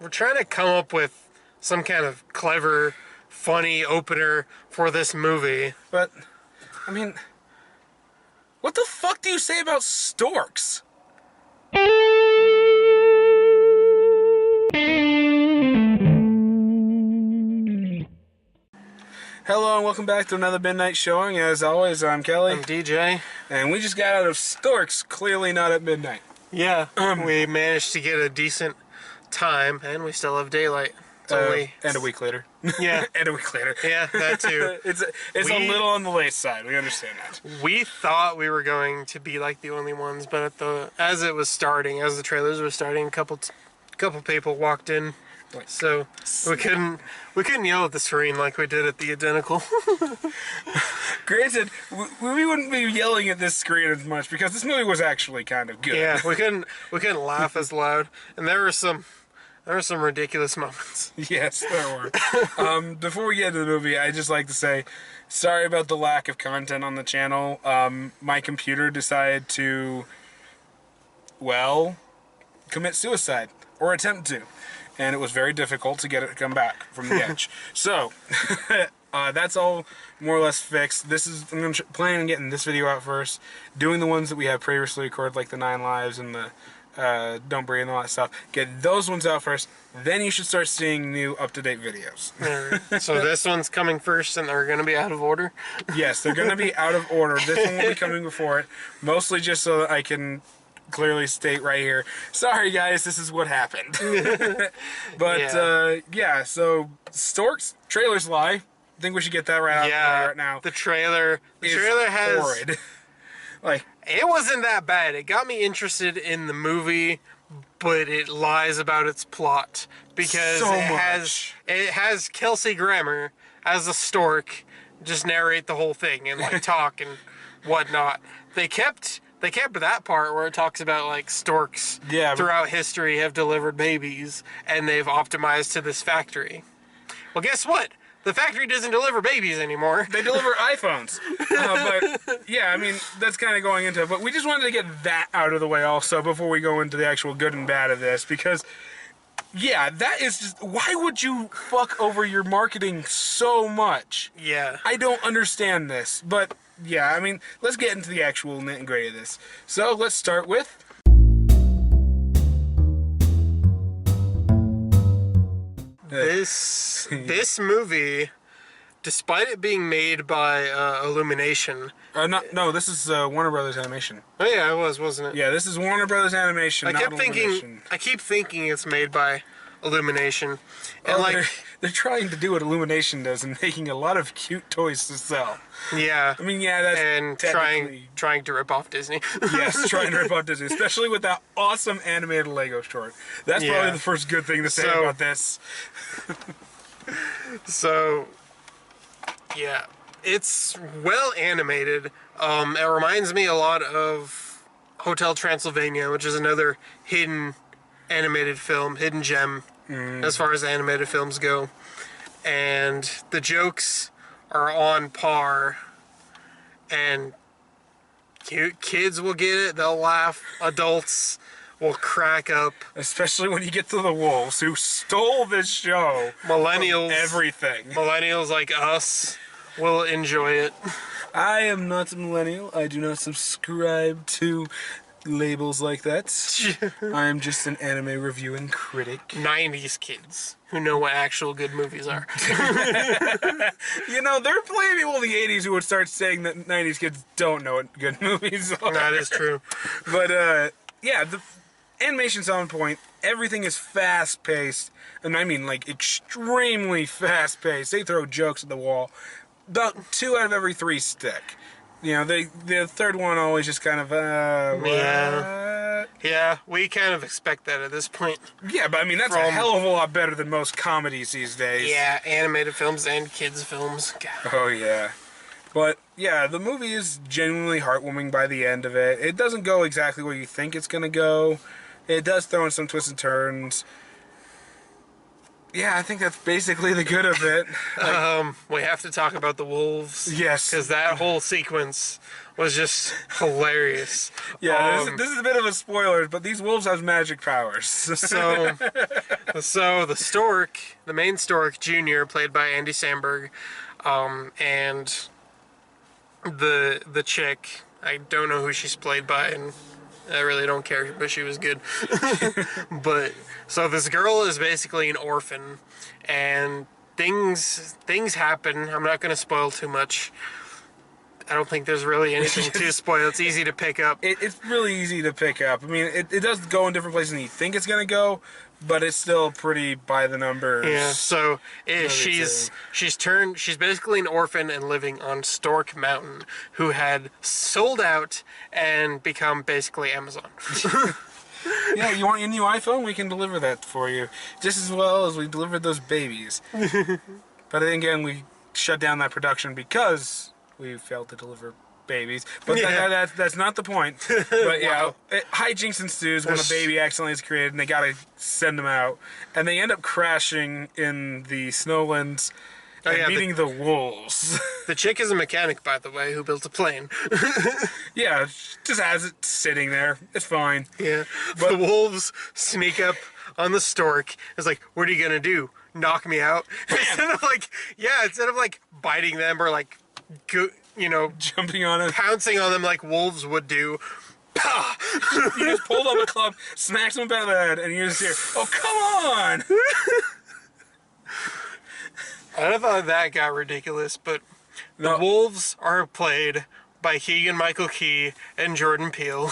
we're trying to come up with some kind of clever, funny opener for this movie. But, I mean, what the fuck do you say about Storks? Hello and welcome back to another midnight showing. As always, I'm Kelly. I'm DJ. And we just got out of Storks, clearly not at midnight. Yeah, we managed to get a decent time, and we still have daylight. It's only... And a week later. Yeah. And a week later. Yeah, that too. It's a little on the late side, we understand that. We thought we were going to be like the only ones, but as it was starting, as the trailers were starting, a couple people walked in. So we couldn't yell at the screen like we did at the Identical. Granted, we wouldn't be yelling at this screen as much because this movie was actually kind of good. Yeah, we couldn't laugh as loud, and there were some ridiculous moments. Yes, there were. Before we get into the movie, I'd just like to say sorry about the lack of content on the channel. My computer decided to, well, commit suicide or attempt to. And it was very difficult to get it to come back from the edge. So, that's all more or less fixed. I'm planning on getting this video out first, doing the ones that we have previously recorded, like the 9 Lives and the Don't Breathe and all that stuff. Get those ones out first, then you should start seeing new up-to-date videos. So this one's coming first, and they're going to be out of order? Yes, they're going to be out of order. This one will be coming before it, mostly just so that I can clearly state right here, sorry guys, this is what happened. But yeah, so Storks, trailers lie. I think we should get that right out now. The trailer has horrid. Like, it wasn't that bad. It got me interested in the movie, but it lies about its plot because it has Kelsey Grammer as a stork just narrate the whole thing and like talk and whatnot. They kept that part where it talks about like storks throughout history have delivered babies and they've optimized to this factory. Well, guess what? The factory doesn't deliver babies anymore. They deliver iPhones. But yeah, I mean, that's kind of going into it. But we just wanted to get that out of the way also before we go into the actual good and bad of this. Because, yeah, that is just... Why would you fuck over your marketing so much? Yeah. I don't understand this. But... yeah, I mean, let's get into the actual nit and gritty of this. So, let's start with... This movie, despite it being made by Illumination... no, this is Warner Brothers Animation. Oh yeah, it was, wasn't it? Yeah, this is Warner Brothers Animation, I keep thinking it's made by Illumination. And they're trying to do what Illumination does and making a lot of cute toys to sell. Yeah. I mean, yeah, that's and trying to rip off Disney. Yes, trying to rip off Disney, especially with that awesome animated Lego short. That's probably the first good thing to say about this. So, yeah, it's well animated. It reminds me a lot of Hotel Transylvania, which is another hidden animated film, hidden gem, as far as animated films go. And the jokes are on par, and kids will get it, they'll laugh, adults will crack up. Especially when you get to the wolves who stole this show. Millennials. Everything. Millennials like us will enjoy it. I am not a millennial. I do not subscribe to labels like that. I am just an anime reviewing critic. 90s kids who know what actual good movies are. You know, there are plenty of people in the 80s who would start saying that 90s kids don't know what good movies are. That is true. But, yeah, the animation's on point. Everything is fast-paced. And I mean, like, extremely fast-paced. They throw jokes at the wall. About 2 out of every 3 stick. You know, the third one always just kind of, Yeah, we kind of expect that at this point. Yeah, but I mean, that's a hell of a lot better than most comedies these days. Yeah, animated films and kids' films. God. Oh, yeah. But, yeah, the movie is genuinely heartwarming by the end of it. It doesn't go exactly where you think it's going to go. It does throw in some twists and turns. yeah, I think that's basically the good of it. We have to talk about the wolves. Yes. Because that whole sequence was just hilarious. Yeah, this is a bit of a spoiler, but these wolves have magic powers. So the stork, the main stork, Junior, played by Andy Samberg, and the chick, I don't know who she's played by, and I really don't care, but she was good. But so this girl is basically an orphan, and things happen. I'm not going to spoil too much. I don't think there's really anything to spoil. It's easy to pick up. It's really easy to pick up. I mean, it does go in different places than you think it's going to go, but it's still pretty by the numbers. Yeah, so she's basically an orphan and living on Stork Mountain, who had sold out and become basically Amazon. Yeah, you want your new iPhone? We can deliver that for you, just as well as we delivered those babies. But then again, we shut down that production because we failed to deliver babies. But Yeah. that's not the point. But yeah, Wow. hijinks ensues when a baby accidentally is created and they gotta send them out. And they end up crashing in the snowlands and meeting the wolves. The chick is a mechanic, by the way, who built a plane. Yeah, just has it sitting there. It's fine. Yeah. But the wolves sneak up on the stork. It's like, what are you gonna do? Knock me out? Instead of like biting them or like, Jumping on it. pouncing on them like wolves would do. Pah! You just pulled up a club, smacks him about the head, and you just hear, "Oh, come on!" I thought that got ridiculous, but the wolves are played by Keegan-Michael Key and Jordan Peele.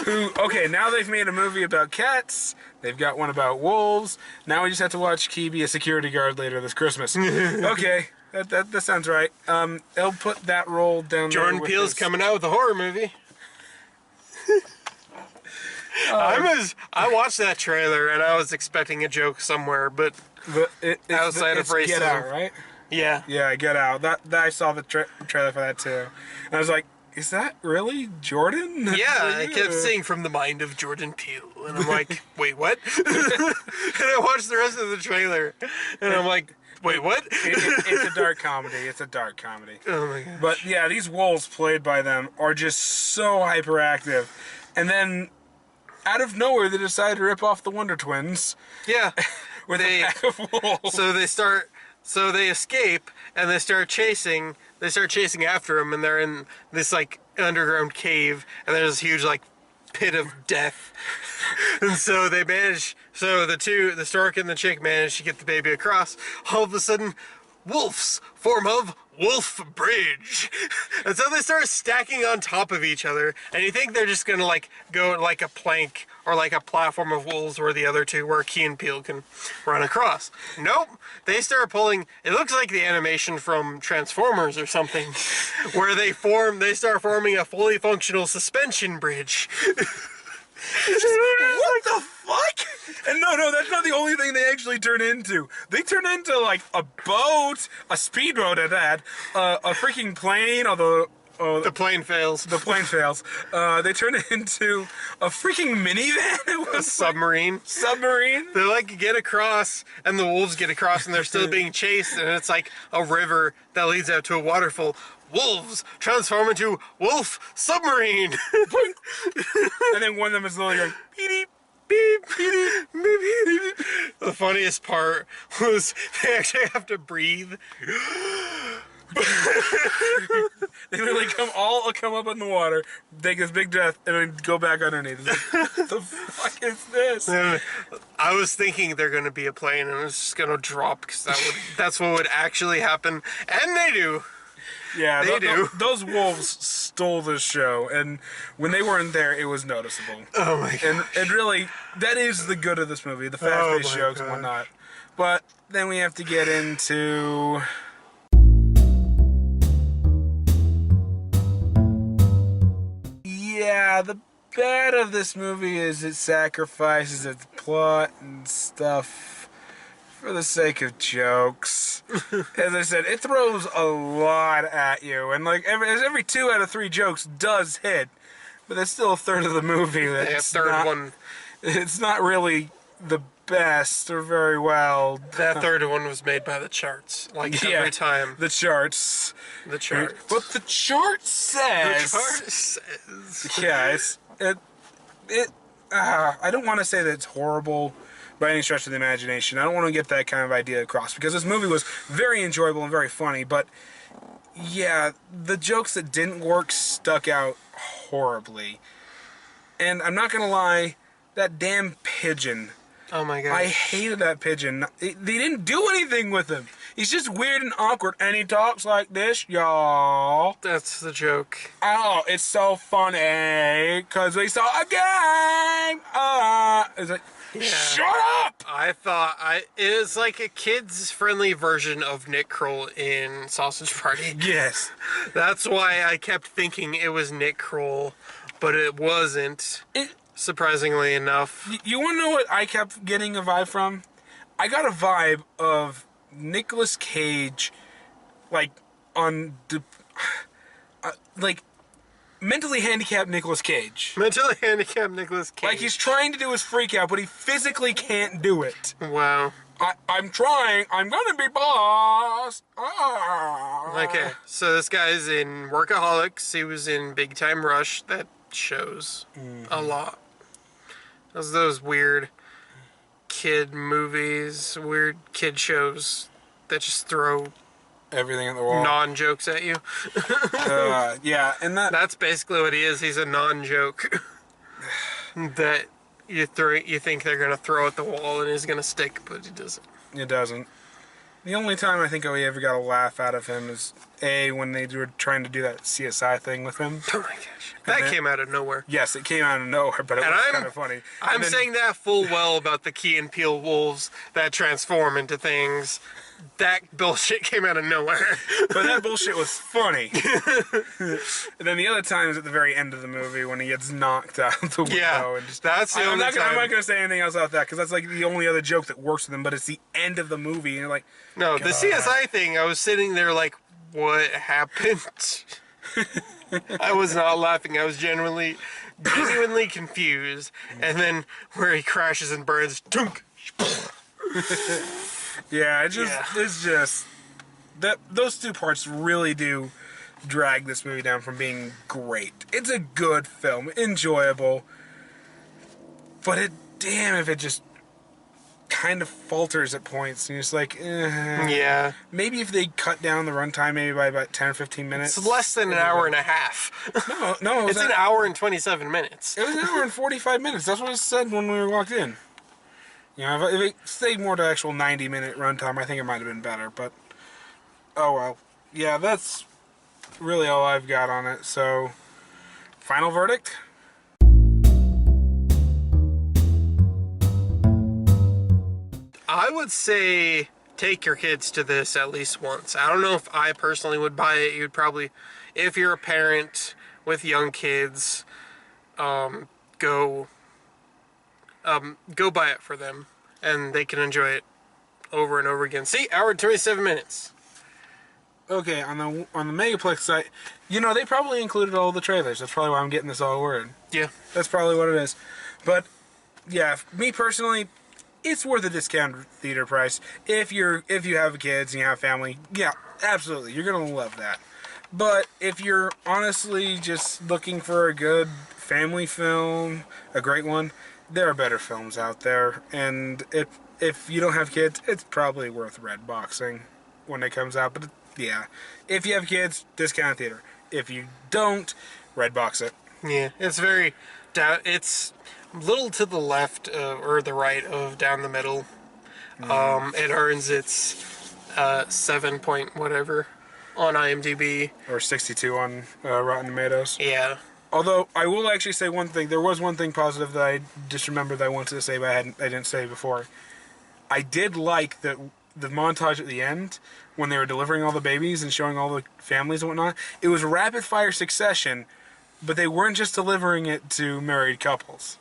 Okay, now they've made a movie about cats. They've got one about wolves. Now we just have to watch Key be a security guard later this Christmas. Okay, that sounds right. I'll put that role down Jordan there. Peele's coming out with a horror movie. I watched that trailer and I was expecting a joke somewhere, but outside of racism. Get Out, right? Yeah. Yeah, Get Out. That I saw the trailer for that too. And I was like, is that really Jordan? Yeah, I kept saying from the mind of Jordan Peele. And I'm like, wait, what? And I watched the rest of the trailer. And I'm like, wait, what? It's a dark comedy. It's a dark comedy. Oh my god. But yeah, these wolves played by them are just so hyperactive. And then, out of nowhere, they decide to rip off the Wonder Twins. Yeah. With a pack of wolves. So they escape and they start chasing after him, and they're in this like underground cave, and there's this huge like pit of death. And so the stork and the chick manage to get the baby across. All of a sudden, wolves form of Wolf Bridge. And so they start stacking on top of each other, and you think they're just gonna like go like a plank or like a platform of wolves where the other two, where Key and Peele can run across. Nope. They start pulling, it looks like the animation from Transformers or something, where they start forming a fully functional suspension bridge. What the fuck? And no, that's not the only thing they actually turn into. They turn into like a boat, a speedboat at that, a freaking plane, although the plane fails. The plane fails. They turn it into a freaking minivan. It was a submarine. Submarine. They like get across, and the wolves get across, and they're still being chased, and it's like a river that leads out to a waterfall. Wolves transform into wolf submarine. And then one of them is literally going beep, beep, beep, beep, beep. The funniest part was they actually have to breathe. They literally come up in the water, take this big breath, and then go back underneath. Like, what the fuck is this? And I was thinking they're going to be a plane and it's just going to drop, because that's what would actually happen, and they do. Yeah, they do. Those wolves stole the show, and when they weren't there, it was noticeable. Oh my god! And really, that is the good of this movie, the fast-paced jokes and whatnot. But then we have to get into. Yeah, the bad of this movie is it sacrifices its plot and stuff for the sake of jokes. As I said, it throws a lot at you, and like every 2 out of 3 jokes does hit, but that's still a third of the movie. That's one. It's not really the best or very well. That third one was made by the charts. Like every time. The charts. The charts. But the chart says. The chart says. Yeah, I don't want to say that it's horrible by any stretch of the imagination. I don't want to get that kind of idea across because this movie was very enjoyable and very funny, but yeah, the jokes that didn't work stuck out horribly. And I'm not going to lie, that damn pigeon. Oh my god. I hated that pigeon. They didn't do anything with him. He's just weird and awkward, and he talks like this, y'all. That's the joke. Oh, it's so funny, because we saw a game! It's like, Yeah. shut up! I thought it was like a kids friendly version of Nick Kroll in Sausage Party. Yes. That's why I kept thinking it was Nick Kroll, but it wasn't. Surprisingly enough. You want to know what I kept getting a vibe from? I got a vibe of Nicolas Cage, like, like, mentally handicapped Nicolas Cage. Mentally handicapped Nicolas Cage. Like, he's trying to do his freak out, but he physically can't do it. Wow. I'm trying. I'm gonna be boss. Ah. Okay, so this guy's in Workaholics. He was in Big Time Rush. That shows a lot. Those weird kid movies, weird kid shows that just throw Everything at the wall. non-jokes at you. Yeah, and That's basically what he is. He's a non-joke that you think they're gonna throw at the wall and he's gonna stick, but he doesn't. It doesn't. The only time I think we ever got a laugh out of him is when they were trying to do that CSI thing with him. Oh my gosh, that came out of nowhere. Yes, it came out of nowhere, but it was kind of funny. I'm saying that full well about the Key and Peele wolves that transform into things. That bullshit came out of nowhere. But that bullshit was funny. And then the other time is at the very end of the movie when he gets knocked out the window. Yeah, and just, that's the I'm only not time. going to say anything else about that because that's like the only other joke that works with him. But it's the end of the movie, and you're like, No, God. the CSI thing, I was sitting there like, what happened? I was not laughing. I was genuinely confused. And then where he crashes and burns, dunk. Yeah, it's just that those two parts really do drag this movie down from being great. It's a good film, enjoyable, but damn if it just kind of falters at points. And you're just like, Yeah. Maybe if they cut down the runtime maybe by about 10 or 15 minutes. It's less than an hour and a half. No, It's an hour and 27 minutes. It was an hour and 45 minutes. That's what it said when we walked in. You know, if it stayed more to actual 90-minute runtime, I think it might have been better. But, oh well. Yeah, that's really all I've got on it. So, final verdict? I would say take your kids to this at least once. I don't know if I personally would buy it. You'd probably, if you're a parent with young kids, go buy it for them, and they can enjoy it over and over again. See, hour and 27 minutes. Okay, on the Megaplex site, you know, they probably included all the trailers. That's probably why I'm getting this all word. Yeah. That's probably what it is. But, yeah, me personally, it's worth a discount theater price. If you have kids and you have family, yeah, absolutely, you're going to love that. But if you're honestly just looking for a good family film, a great one, there are better films out there. And if you don't have kids, it's probably worth red boxing when it comes out. But yeah, if you have kids, discount theater. If you don't, red box it. Yeah, it's very it's a little to the left or the right of down the middle. It earns its 7 point whatever on IMDb. Or 62 on Rotten Tomatoes. Yeah. Although, I will actually say one thing. There was one thing positive that I just remembered that I wanted to say, but I didn't say before. I did like the montage at the end, when they were delivering all the babies and showing all the families and whatnot. It was rapid-fire succession, but they weren't just delivering it to married couples.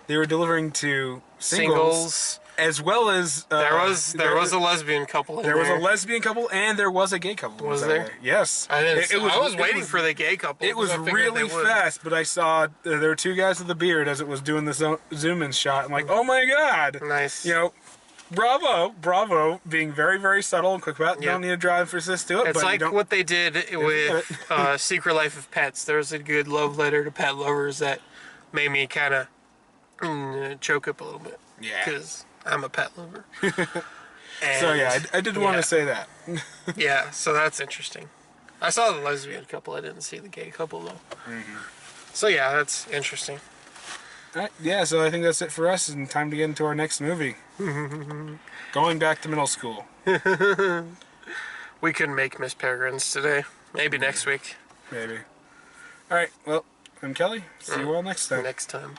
They were delivering to singles as well as there was a lesbian couple. There was a lesbian couple and there was a gay couple. Was there? Yes. I was waiting for the gay couple. It was really fast, but I saw there were two guys with a beard as it was doing the zoom in shot. I'm like, oh my god! Nice. You know, bravo, being very, very subtle and quick about it. You don't need to drive for assist to it. It's but like what they did with Secret Life of Pets. There was a good love letter to pet lovers that made me kind of choke up a little bit. Yeah. Because I'm a pet lover. So yeah, I did want to say that. Yeah, so that's interesting. I saw the lesbian couple. I didn't see the gay couple though. So yeah, that's interesting. All right, yeah, so I think that's it for us, and time to get into our next movie. Going back to middle school. We couldn't make Miss Peregrine's today. Maybe next week. Maybe. All right, well, I'm Kelly. See you all next time. Next time.